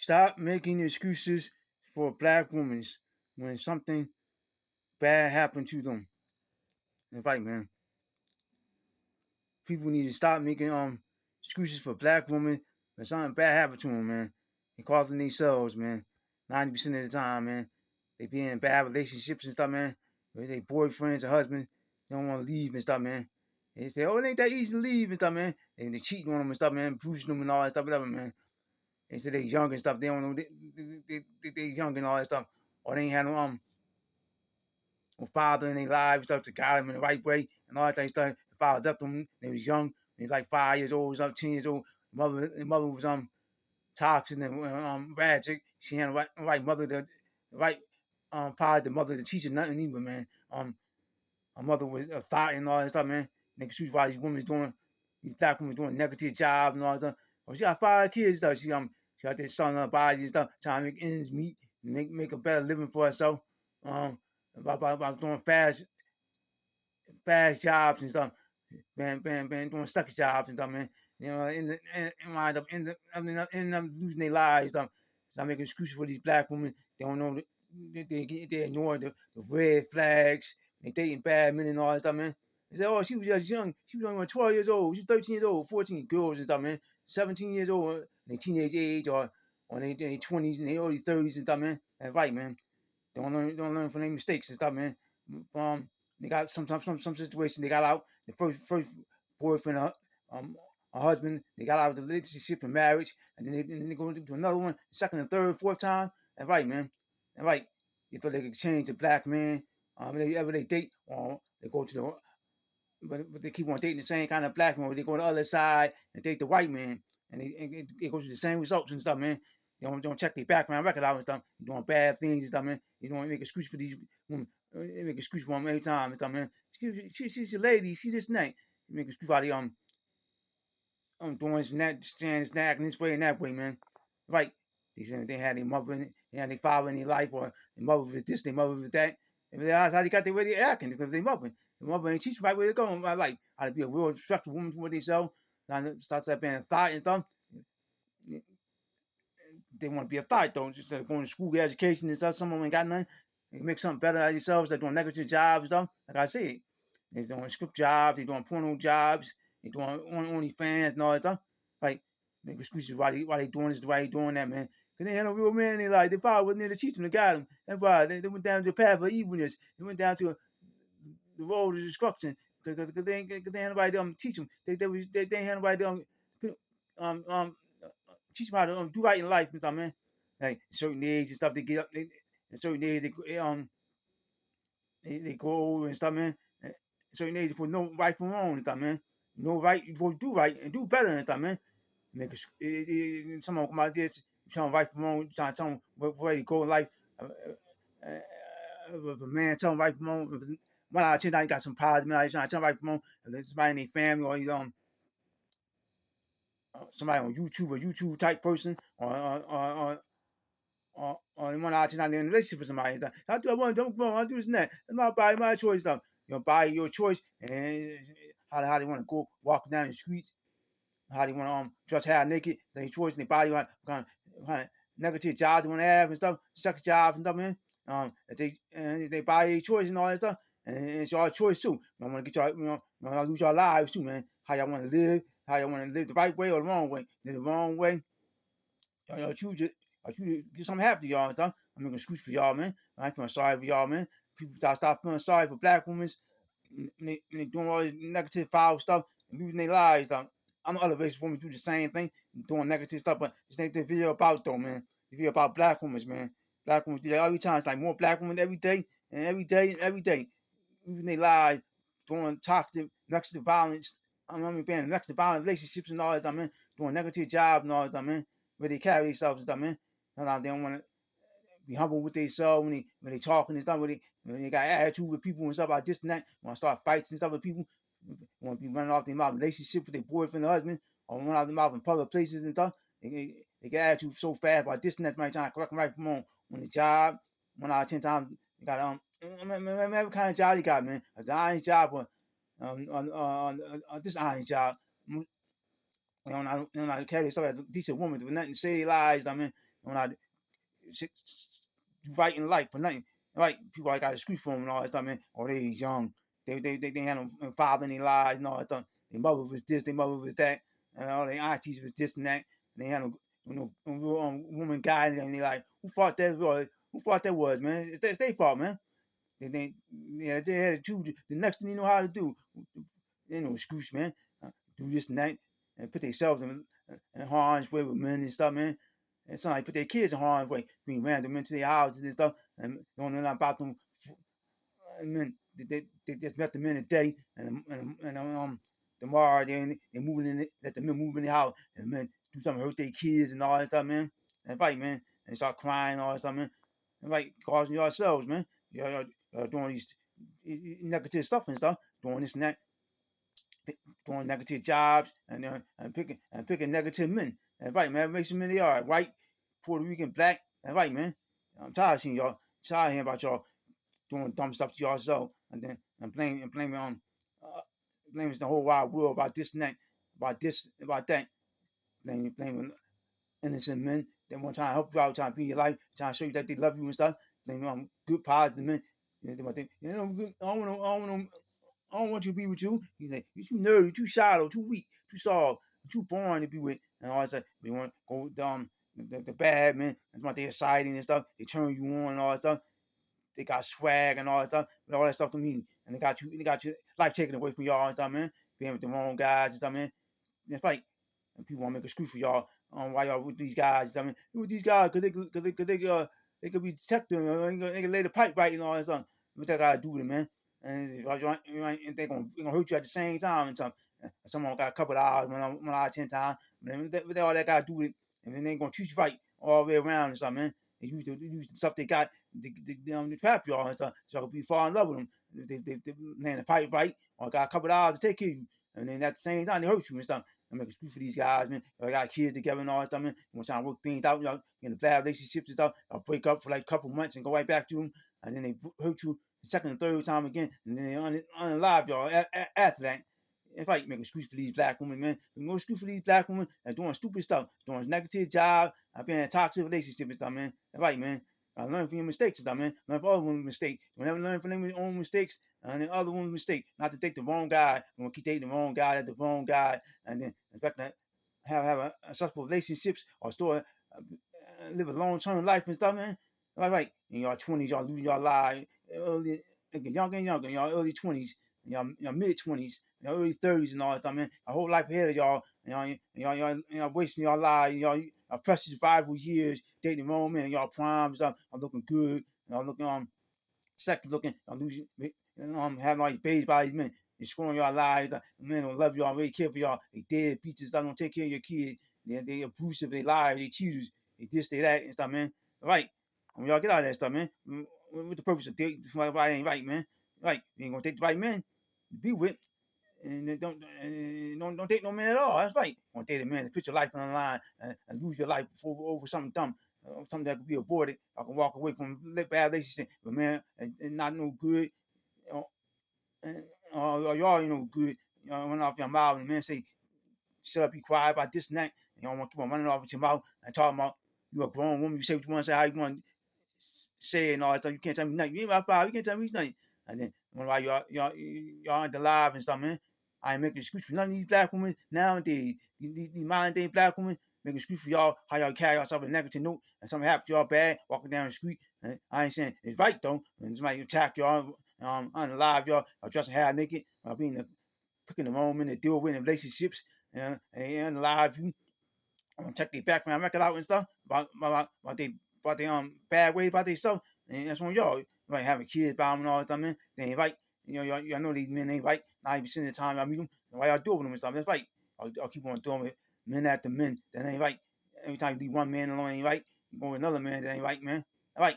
Stop making excuses for black women when something bad happened to them. In fact, man, people need to stop making excuses for black women when something bad happened to them, man. They causing themselves, man. 90% of the time, man, they be in bad relationships and stuff, man. With their boyfriends or husbands, they don't want to leave and stuff, man. They say, oh, it ain't that easy to leave and stuff, man. And they cheating on them and stuff, man, bruising them and all that stuff, whatever, man. They say they young and stuff. They don't know they young and all that stuff. Or they ain't had no father in their lives, stuff to guide them in the right way and all that stuff. The father left them. They was young. They was like 5 years old, up 10 years old. Mother was toxic and tragic. She had the right mother, the right father, the mother, the teacher, nothing either, man. Her mother was a thought and all that stuff, man. Nigga, she was why these women doing, these black women doing negative jobs and all that stuff. Well, she got 5 kids though. She got this son on her body and stuff, trying to make ends meet, make a better living for herself. About doing fast jobs and stuff, doing sucker jobs and stuff, man. You know, wind up ending up losing their lives. Stop making excuses for these black women. They don't know. They ignore the red flags. They dating bad men and all that stuff, man. They say, oh, she was just young. She was only 12 years old. She was 13 years old, 14 girls and stuff, man. 17 years old, in their teenage age or in their 20s and their early 30s and stuff, man. That's right, man. Don't learn from their mistakes and stuff, man. They got some situation they got out. The first boyfriend, a husband, they got out of the relationship and marriage, and then they go into another one, second and third, fourth time. That's right, man. That's right. They thought they could change a black man. Whenever they date, or they go to the, but they keep on dating the same kind of black man. Or they go to the other side and date the white man, and it goes to the same results and stuff, man. They don't check their background record out and stuff. They're doing bad things and stuff, man. You don't make excuse for these women. They make excuse for them every time and stuff, man. She's a lady. She this and that. You make excuse for the doing this and that, standing and acting this way and that way, man. Right. They said they had their mother in it, they had their father in their life, or their mother was this, their mother was that. And that's how they got their way they acting because they mother. The mother ain't teach right where they're going. Like how to be a real respectful woman for what they sell. Start that being a thought and stuff. They want to be a thought though, just going to school, get education and stuff. Some of them ain't got nothing. They make something better out of themselves. They're doing negative jobs and stuff. Like I said, they're doing script jobs, they're doing porno jobs, they're doing OnlyFans and all that stuff. Like, make excuses why they doing this, why they doing that, man. Because they had no real man in their life. Their father wasn't there to teach them, to guide them. That's why they went down to the path of evilness. They went down to the road of destruction because they ain't nobody to teach them. They ain't had nobody teach them how to do right in life and stuff, man. Like certain age and stuff, they get up. At certain age, they go over and stuff, man. At certain age, they put no right from wrong and stuff, man. No right, you supposed to do right and do better and stuff, man. Make someone come out there, trying right from wrong, trying to tell them where to go in life. If a man tell them right from wrong, 1 out of 10 times you got some positive, man, trying to tell them right from wrong, and then somebody in their family or somebody on YouTube, a YouTube type person, or 1 out of 10 times they're in a relationship with somebody. I do I want to do this and that. It's my body, my choice, though. Your body, your choice, and how they want to go walking down the streets, how they want to dress half naked, their choice, and their body, what kind of negative jobs they want to have and stuff, sucker jobs and stuff, man. If they buy their choice and all that stuff, and it's your choice too. You want to get y'all, lose your lives too, man. How y'all want to live, how y'all want to live the right way or the wrong way. Live the wrong way, y'all choose it. I choose to get something happen to y'all and stuff. I'm making an excuse for y'all, man. I ain't feeling sorry for y'all, man. People start feeling sorry for black women and they doing all this negative foul stuff and losing their lives. I'm other races women do the same thing, doing negative stuff, but this ain't the video about though, man. The video about black women, man. Black women do that every time. It's like more black women every day and every day and every day. Losing their lives, doing toxic, negative violence. Being negative violent relationships and all that stuff, man. Doing negative jobs and all that stuff, man. Where they carry themselves and stuff, man. Sometimes they don't want to be humble with themselves when they talking and stuff. When they got attitude with people and stuff like this and that. Want to start fights and stuff with people. Want to be running off their mouth relationship with their boyfriend or husband, or running off their mouth in public places and stuff. They get attitude so fast about this and that. Trying to correct them right from on the job. 1 out of 10 times they got every kind of job they got, man. A honest job or this honest job. I don't carry stuff as a decent woman with nothing to say lies. I mean, when I right in life for nothing. Right, people I got a street for them and all that stuff, man. Or they young, they had no father in their lives and all that stuff. Their mother was this, their mother was that, and all their aunties was this and that. And they had no, woman guy, and they like, who thought that was? Who thought that was, man? It's their fault, man. They had to choose the next thing you know how to do. They know excuse, man. Do this and that, and put themselves in harm's way with men and stuff, man. And somebody put their kids in harm's way, being random into their houses and stuff, and don't know nothing about them. Men, they just met the men today, and tomorrow they moving in, let the men move in the house, and the men do something hurt their kids and all that stuff, man. And right, man, and they start crying and all that stuff, man. And right, causing yourselves, man. You're doing these negative stuff and stuff, doing this and that, doing negative jobs and picking negative men. And right, man, racial men they are white, Puerto Rican, black. And right, man. I'm tired of seeing y'all, tired of hearing about y'all doing dumb stuff to yourself, and then blaming blaming the whole wide world about this and that, about this, about that, blaming innocent men that want to try to help you out, trying to be in your life, trying to show you that they love you and stuff, blaming good positive men. I don't want you to be with you. You're too nerdy, you're too shallow, too weak, too soft, too boring to be with, and all that stuff. They want to go the bad men, and want their exciting and stuff. They turn you on and all that stuff. They got swag and all that stuff, and all that stuff to me. And they got your life taken away from y'all and stuff, man. Being with the wrong guys and stuff, man. It's like, and people want to make a screw for y'all why y'all with these guys and stuff, man. You with these guys, they could be detective, they can lay the pipe right and all that stuff. What that got to do with it, man? And they're gonna hurt you at the same time and stuff. Someone got a couple of hours, 10 times. What all that got to do with it? And then they gonna treat you right all the way around and stuff, man. They use the stuff they got to trap y'all and stuff, so I could be fall in love with them. They laying the pipe right, or got a couple of hours to take care of you, and then at the same time they hurt you and stuff. And make a screw for these guys, man. Y'all got kids together and all that stuff, man. You want trying to work things out, y'all in a bad relationships and stuff. I'll break up for like a couple months and go right back to them, and then they hurt you the second and third time again, and then they unalive y'all after that. It's like making excuses for these black women, man. No excuse for these black women and doing stupid stuff, doing negative jobs, I've been in a toxic relationship and stuff, man. That's right, man. I learn from your mistakes and stuff, man. Learn from other women's mistakes. Don't ever learn from their own mistakes and the other woman's mistake. Not to take the wrong guy. You want to keep dating the wrong guy at the wrong guy, and then expect to have a successful relationships or live a long term life and stuff, man. Right. In your 20s, y'all losing your lives early, younger and younger, in your early 20s, your mid 20s, your early 30s, and all that stuff, man. A whole life ahead of y'all, y'all wasting your lives, y'all precious rival years, dating the wrong man, y'all prime stuff, are looking good, y'all looking second looking, losing, having all these babies by these men. They screwing your lives. The men don't love y'all, really care for y'all. They dead beaches, don't take care of your kids. They abusive, they lie, they cheaters, they this, they that, and stuff, man. Right. When y'all get out of that stuff, man. What's the purpose of dating somebody ain't right, man? Right. You ain't gonna take the right man to be with. And don't date no man at all. That's right. Want to date a man to put your life on the line and lose your life over something dumb, something that could be avoided. I can walk away from a bad relationship, but man, and not no good. You know, and y'all ain't no good. You know, run off your mouth and man say, "Shut up, be quiet about this and that." And you don't want to keep on running off with your mouth and talking about you a grown woman. You say what you want to say, how you want to say it and all that stuff. You can't tell me nothing. You ain't my father. You can't tell me nothing. And then why y'all ain't alive and stuff, man. I ain't making excuse for none of these black women nowadays. These modern day black women making excuse for y'all how y'all carry yourself in a negative note and something happens to y'all bad walking down the street. And I ain't saying it's right though. And somebody attack y'all, unalive y'all, or dressing half naked, or picking the wrong men to deal with in relationships, and unalive you. Check their background record out and stuff about they bad ways about themselves, and that's on y'all. Like having kids by them and all that stuff, man. They ain't right. Y'all know these men ain't right. Not even sitting the time y'all meet them. Why y'all doing with them and stuff? That's right. I'll keep on doing it. Men after men. That ain't right. Every time you leave one man alone, ain't right. You go with another man, that ain't right, man. All right.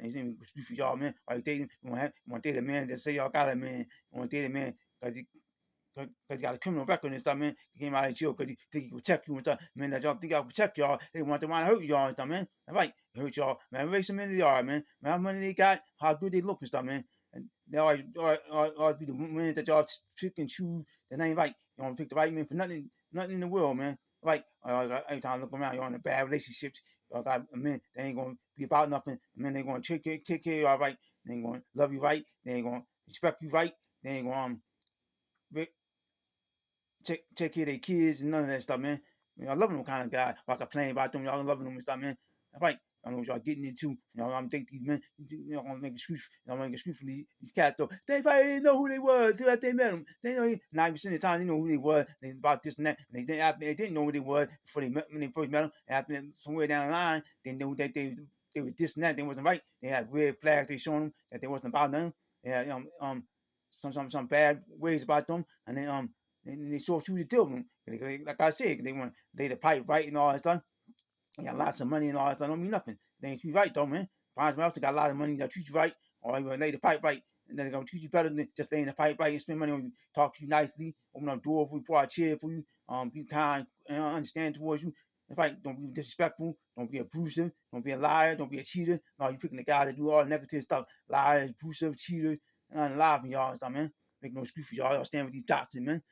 And you speak for y'all, man. Why you dating? You want to date a man that say y'all got a man. You want to date a man because he got a criminal record and stuff, man. He came out of jail because he think he could protect you and stuff. Man, that y'all think I'll protect y'all. They want to hurt y'all and stuff, man. All right. They hurt y'all. Man, raise some men they are, man. Man, how money they got, how good they look and stuff, man. And they always be the men that y'all pick and choose. That ain't right. You don't pick the right man for nothing in the world, man. Right. Every time I look around, you're in a bad relationships. Y'all got men, they ain't gonna be about nothing. Men, they gonna take care of y'all right. They ain't gonna love you right. They ain't gonna respect you right. They ain't gonna take care of their kids and none of that stuff, man. Y'all loving them kind of guy. I complain about them. Y'all loving them and stuff, man. That's right. I know what y'all getting into. I'm thinking these men, gonna make excuse. Y'all make excuse for these cats though. They probably didn't know who they were until after they met them. They know 90% of the time they know who they were. They about this and that. And they didn't know who they were before when they first met them. After somewhere down the line, they knew that they were this and that. They wasn't right. They had red flags. They showing them that they wasn't about them. They had some bad ways about them, and then and they saw through the deal with them. Like I said, they want to lay the pipe right and all that stuff. They got lots of money and all that stuff. Don't mean nothing. They ain't treat you right though, man. Find somebody else that got a lot of money that treat you right, or you gonna lay the pipe right, and then they're gonna treat you better than just laying the pipe right and spend money on you, talk to you nicely, open up door for you, pour a chair for you, be kind and understand towards you. It's like don't be disrespectful, don't be abusive, don't be a liar, don't be a cheater. No, you picking the guys that do all the negative stuff, liars, abusive, cheaters, and lie for y'all and stuff, man. Make no excuse for y'all. Y'all stand with these doctors, man.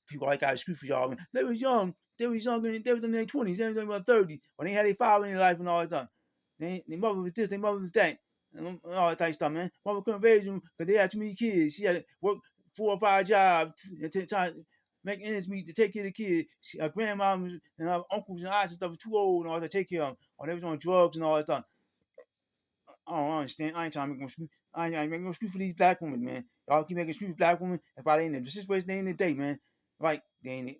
People always got excuse for y'all. Man. They was young. They was younger. They was in their 20s. They was about 30. When they had their father in their life and all that stuff. Their mother was this. Their mother was that. And all that type of stuff, man. Mother couldn't raise them because they had too many kids. She had to work 4 or 5 jobs and try to make ends meet to take care of the kids. Her grandma and her uncles and aunts and stuff were too old and all to take care of them. Or they was on drugs and all that stuff. I don't understand. I ain't trying to make no excuse. I ain't making no excuse for these black women, man. Y'all keep making excuses for black women. That's why they in the situation they in today, man. Right? They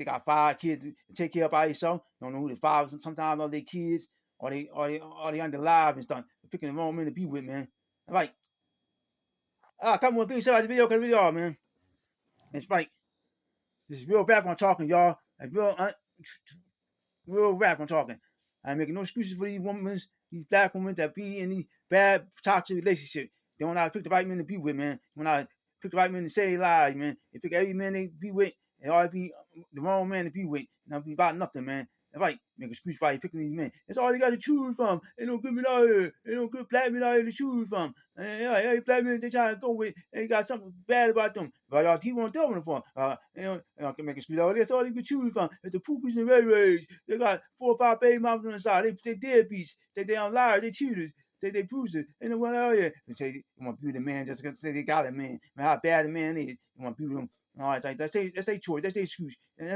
got 5 kids to take care of by themselves. Don't know who the fathers. Sometimes all their kids or they under live and stuff. They're picking the wrong men to be with, man. Right? Come on, things about the video, cause video, man. It's right. This is real rap I'm talking, y'all. It's real rap I'm talking. I ain't making no excuses for these black women that be in these bad toxic relationships. They don't know how to pick the right men to be with, man. They don't know how to pick the right men to say lies, man. They pick every man they be with, and all be the wrong man to be with. Not be about nothing, man. That's right. Make a excuse why you picking these men. That's all you got to choose from. Ain't no good men out here. Ain't no good black men out here to choose from. And every black man they trying to go with, they got something bad about them. But y'all keep on doing it for them. Y'all can make a excuse. Oh, that's all you can choose from. It's the poopies and ray rays. They got 4 or 5 baby mamas on the side. They deadbeats. They on liars. They cheaters. They bruisers. Ain't no one out here. They say you want to be the man just because they got a man. Man, how bad a man is. You want to be with them. No, it's like that's their choice, that's their excuse, and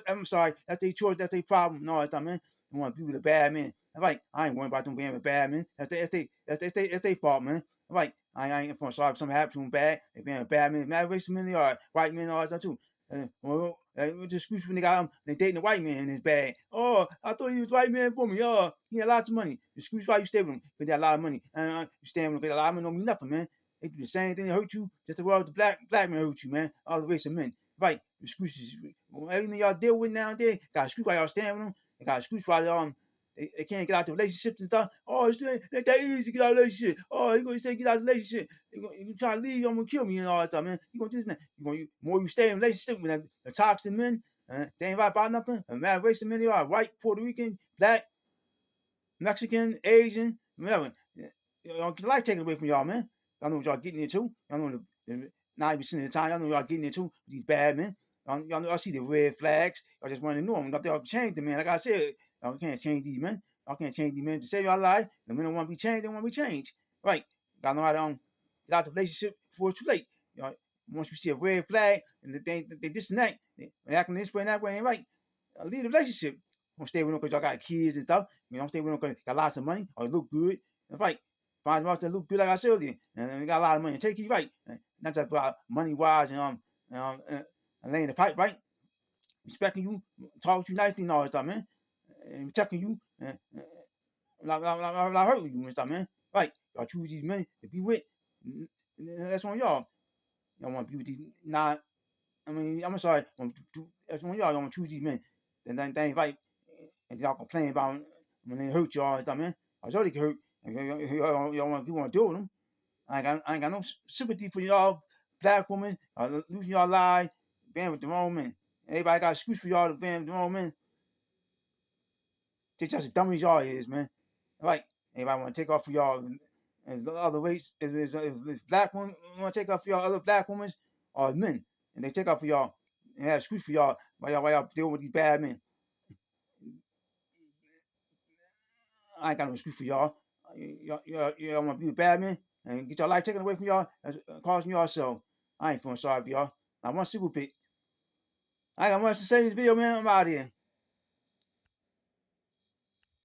I'm sorry, that's their choice, that's their problem. No, it's not, man. You want to be with a bad man. I'm like, I ain't worried about them being with bad men. That's their fault, man. I'm like, I ain't for sorry if something happened to them bad. They being a bad man, mad racist men they are, white men all that too. Just excuse when they got them, they dating a white man and it's bad. Oh, I thought he was a white man for me. Oh, he had lots of money. Excuse why you stay with him because they had a lot of money. You stay with him because a lot of money don't mean nothing, man. They do the same thing. They hurt you just as well as the black man hurt you, man. All the race of men. Right. Excuses. Everything y'all deal with nowadays, got excuse why y'all stand with them. They got excuse why they can't get out the relationships and stuff. Oh, it's not that easy to get out of the relationship. Oh, you gonna say get out of the relationship. You try to leave, you're gonna kill me and all that stuff, man. You gonna do this and that. More you stay in a relationship with the toxic men, they ain't right about nothing. No matter race of men they are, white, Puerto Rican, black, Mexican, Asian, whatever. Y'all get life taken away from y'all, man. Y'all know what y'all getting into. Y'all know the 90% of the time, y'all know what y'all getting into. These bad men. Y'all know I see the red flags. Y'all just want to know them. Y'all change them, man. Like I said, y'all can't change these men. Y'all can't change these men to save y'all life. The men don't want to be changed. They want to be changed. Right. Y'all know how to get out the relationship before it's too late. Y'all, once you see a red flag and they this and that, they acting this way and that way ain't right. Leave the relationship. Don't stay with them because y'all got kids and stuff. You don't stay with them because you got lots of money or you look good. That's right. Find somebody that look good like I said earlier, and got a lot of money. Take you right. Not just about money wise and laying the pipe right. Respecting you, talking to you nicely and all that stuff, man. And protecting you, not hurting you and stuff, man. Right. Y'all choose these men to be with. That's on y'all. Y'all want to be with these not. I'm sorry. That's on y'all. Y'all want to choose these men. Then they ain't right. And y'all complain about when they hurt y'all and stuff, man. I was already hurt. Y'all want to deal with them. I ain't got no sympathy for y'all black women losing y'all lives, being with the wrong men. Everybody got excuse for y'all to being with the wrong men. They just as dumb as y'all is, man. Like, everybody want to take off for y'all and the other race. If black women want to take off for y'all other black women or men, and they take off for y'all and have excuse for y'all why y'all deal with these bad men. I ain't got no excuse for y'all. Y'all want to be with bad men and get your life taken away from y'all, causing y'all so. I ain't feeling sorry for y'all. I want to see pick. I got much to say in this video, man. I'm out of here.